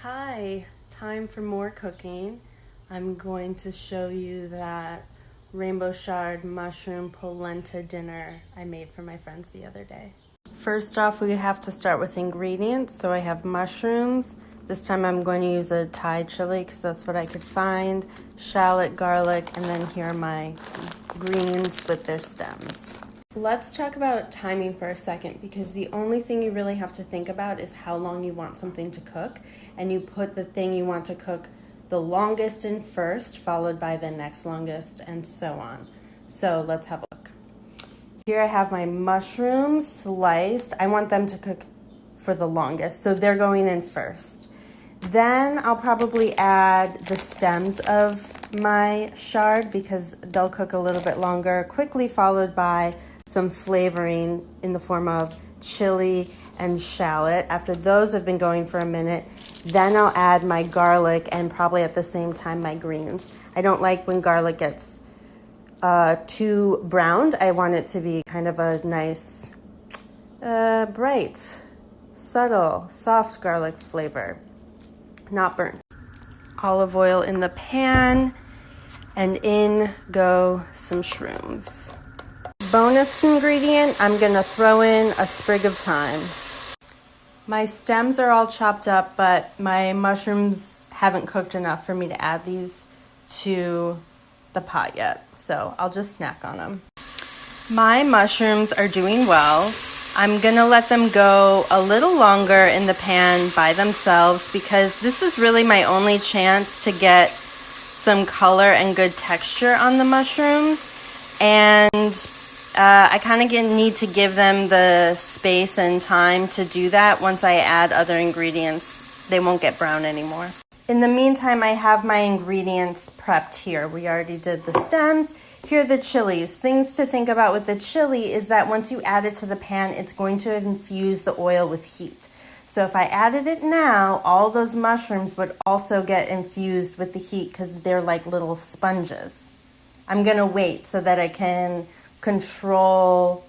Hi, time for more cooking. I'm going to show you that rainbow chard mushroom polenta dinner I made for my friends the other day. First off, we have to start with ingredients. So I have mushrooms. This time I'm going to use a Thai chili because that's what I could find, shallot, garlic, and then here are my greens with their stems. Let's talk about timing for a second, because the only thing you really have to think about is how long you want something to cook, and you put the thing you want to cook the longest in first, followed by the next longest, and so on. So let's have a look. Here I have my mushrooms sliced. I want them to cook for the longest, so they're going in first. Then I'll probably add the stems of my chard because they'll cook a little bit longer, quickly followed by some flavoring in the form of chili and shallot. After those have been going for a minute, then I'll add my garlic and probably at the same time my greens. I don't like when garlic gets too browned. I want it to be kind of a nice, bright, subtle, soft garlic flavor, not burnt. Olive oil in the pan, and in go some shrooms. Bonus ingredient, I'm gonna throw in a sprig of thyme. My stems are all chopped up, but my mushrooms haven't cooked enough for me to add these to the pot yet, so I'll just snack on them. My mushrooms are doing well. I'm gonna let them go a little longer in the pan by themselves because this is really my only chance to get some color and good texture on the mushrooms, and I kind of need to give them the space and time to do that. Once I add other ingredients, they won't get brown anymore. In the meantime, I have my ingredients prepped here. We already did the stems. Here are the chilies. Things to think about with the chili is that once you add it to the pan, it's going to infuse the oil with heat. So if I added it now, all those mushrooms would also get infused with the heat because they're like little sponges. I'm gonna wait so that I can control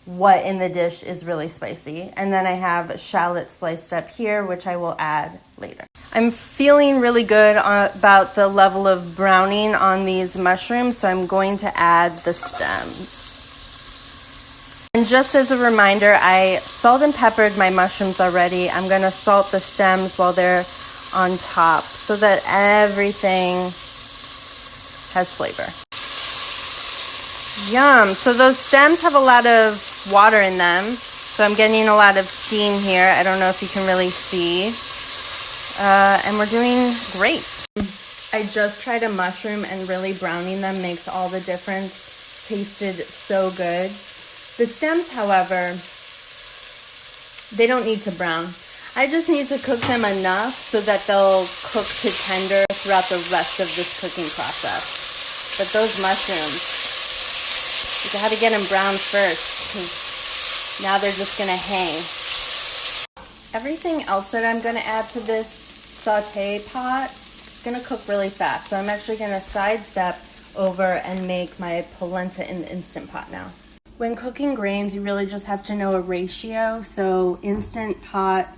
what in the dish is really spicy. And then I have shallot sliced up here, which I will add later. I'm feeling really good about the level of browning on these mushrooms, so I'm going to add the stems. And just as a reminder, I salt and peppered my mushrooms already. I'm going to salt the stems while they're on top so that everything has flavor. Yum! So those stems have a lot of water in them, so I'm getting a lot of steam here. I don't know if you can really see. And we're doing great. I just tried a mushroom and really browning them makes all the difference. Tasted so good. The stems, however, they don't need to brown. I just need to cook them enough so that they'll cook to tender throughout the rest of this cooking process. But those mushrooms, you gotta get them browned first because now they're just gonna hang. Everything else that I'm gonna add to this saute pot is gonna cook really fast. So I'm actually gonna sidestep over and make my polenta in the Instant Pot now. When cooking grains, you really just have to know a ratio. So Instant Pot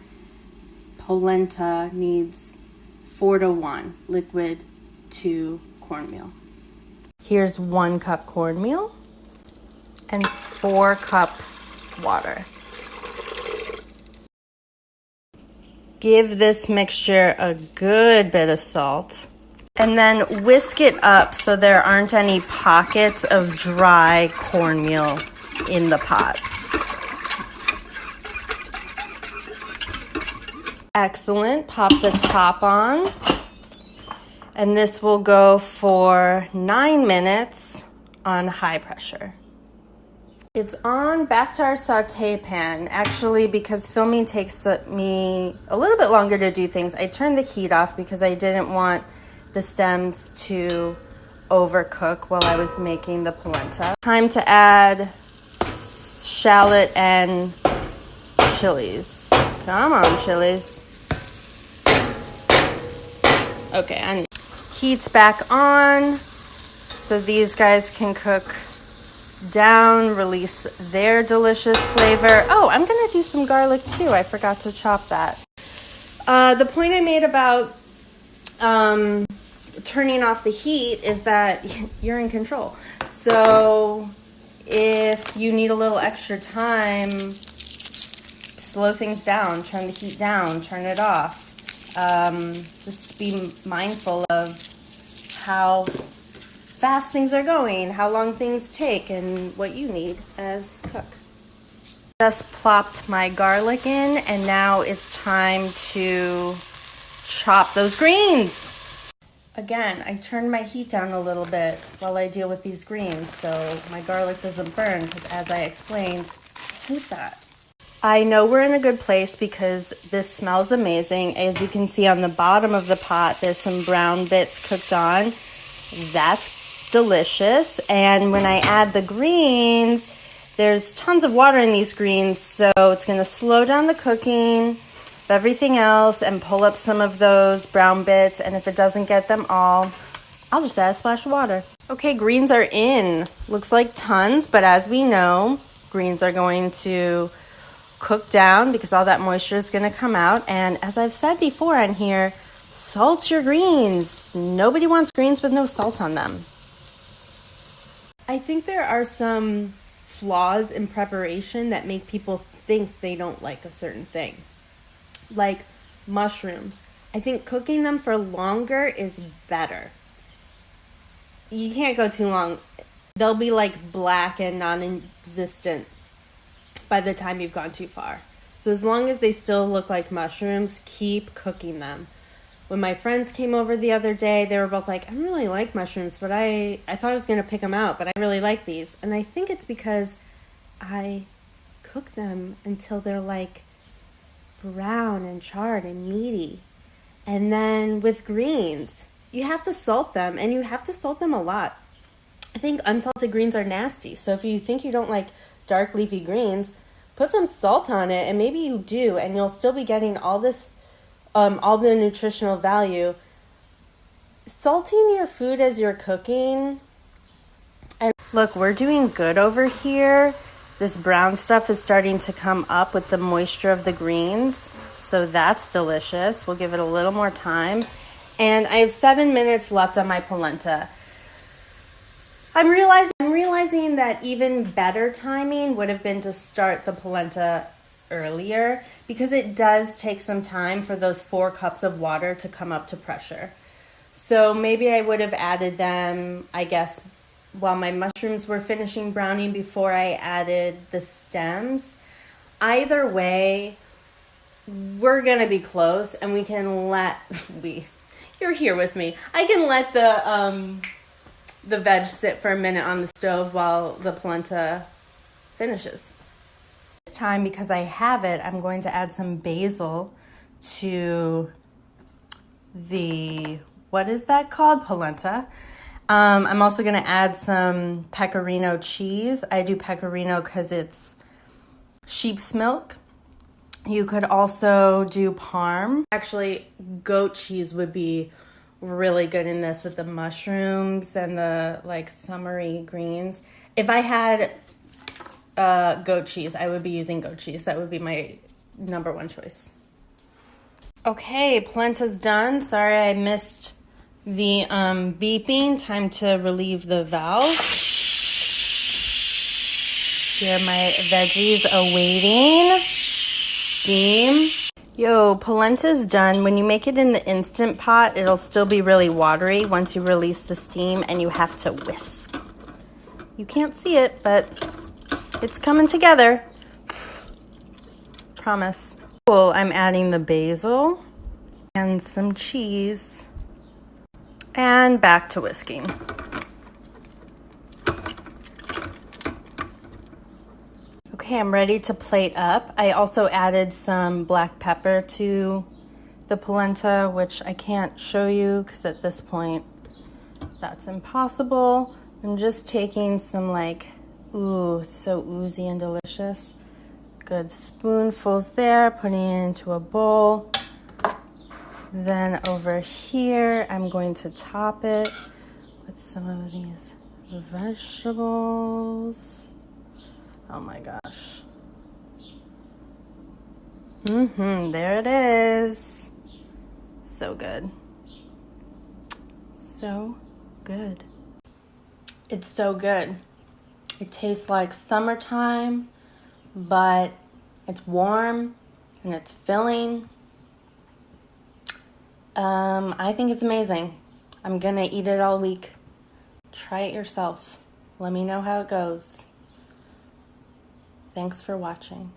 polenta needs 4:1 liquid to cornmeal. Here's 1 cup cornmeal and 4 cups water. Give this mixture a good bit of salt and then whisk it up so there aren't any pockets of dry cornmeal in the pot. Excellent. Pop the top on, and this will go for 9 minutes on high pressure. It's on. Back to our saute pan. Actually, because filming takes me a little bit longer to do things, I turned the heat off because I didn't want the stems to overcook while I was making the polenta. Time to add shallot and chilies. Come on, chilies. Okay, heat's back on so these guys can cook down, release their delicious flavor. Oh, I'm gonna do some garlic too. I forgot to chop that. The point I made about turning off the heat is that you're in control. So if you need a little extra time, slow things down, turn the heat down, turn it off. Just be mindful of how fast things are going, how long things take, and what you need as cook. Just plopped my garlic in, and now it's time to chop those greens. Again, I turned my heat down a little bit while I deal with these greens so my garlic doesn't burn, because as I explained, I hate that. I know we're in a good place because this smells amazing. As you can see on the bottom of the pot, there's some brown bits cooked on. That's delicious. And when I add the greens, there's tons of water in these greens, so it's going to slow down the cooking of everything else and pull up some of those brown bits. And if it doesn't get them all, I'll just add a splash of water. Okay, greens are in. Looks like tons, but as we know, greens are going to cook down because all that moisture is going to come out. And as I've said before on here, salt your greens. Nobody wants greens with no salt on them. I think there are some flaws in preparation that make people think they don't like a certain thing. Like mushrooms. I think cooking them for longer is better. You can't go too long. They'll be like black and non-existent by the time you've gone too far. So as long as they still look like mushrooms, keep cooking them. When my friends came over the other day, they were both like, I don't really like mushrooms, but I thought I was going to pick them out, but I really like these. And I think it's because I cook them until they're like brown and charred and meaty. And then with greens, you have to salt them, and you have to salt them a lot. I think unsalted greens are nasty. So if you think you don't like dark leafy greens, put some salt on it, and maybe you do, and you'll still be getting all this, all the nutritional value. Salting your food as you're cooking. And look, we're doing good over here. This brown stuff is starting to come up with the moisture of the greens, so that's delicious. We'll give it a little more time. And I have 7 minutes left on my polenta. I'm realizing that even better timing would have been to start the polenta earlier, because it does take some time for those 4 cups of water to come up to pressure. So maybe I would have added them, I guess, while my mushrooms were finishing browning before I added the stems. Either way, we're gonna be close, and we can let, you're here with me. I can let the veg sit for a minute on the stove while the polenta finishes. This time, because I have it, I'm going to add some basil to the, what is that called? Polenta. I'm also going to add some pecorino cheese. I do pecorino because it's sheep's milk. You could also do parm. Actually, goat cheese would be really good in this with the mushrooms and the like summery greens. If I had goat cheese, I would be using goat cheese. That would be my #1 choice. Okay, polenta's done. Sorry I missed the beeping. Time to relieve the valve. Here are my veggies awaiting steam. Yo, polenta's done. When you make it in the Instant Pot, it'll still be really watery once you release the steam, and you have to whisk. You can't see it, but it's coming together. Promise. Cool, I'm adding the basil and some cheese. And back to whisking. Okay, I'm ready to plate up. I also added some black pepper to the polenta, which I can't show you because at this point that's impossible. I'm just taking some like, ooh, it's so oozy and delicious. Good spoonfuls there, putting it into a bowl. Then over here, I'm going to top it with some of these vegetables. Oh my gosh. There it is. So good. So good. It's so good. It tastes like summertime, but it's warm and it's filling. I think it's amazing. I'm gonna eat it all week. Try it yourself. Let me know how it goes. Thanks for watching.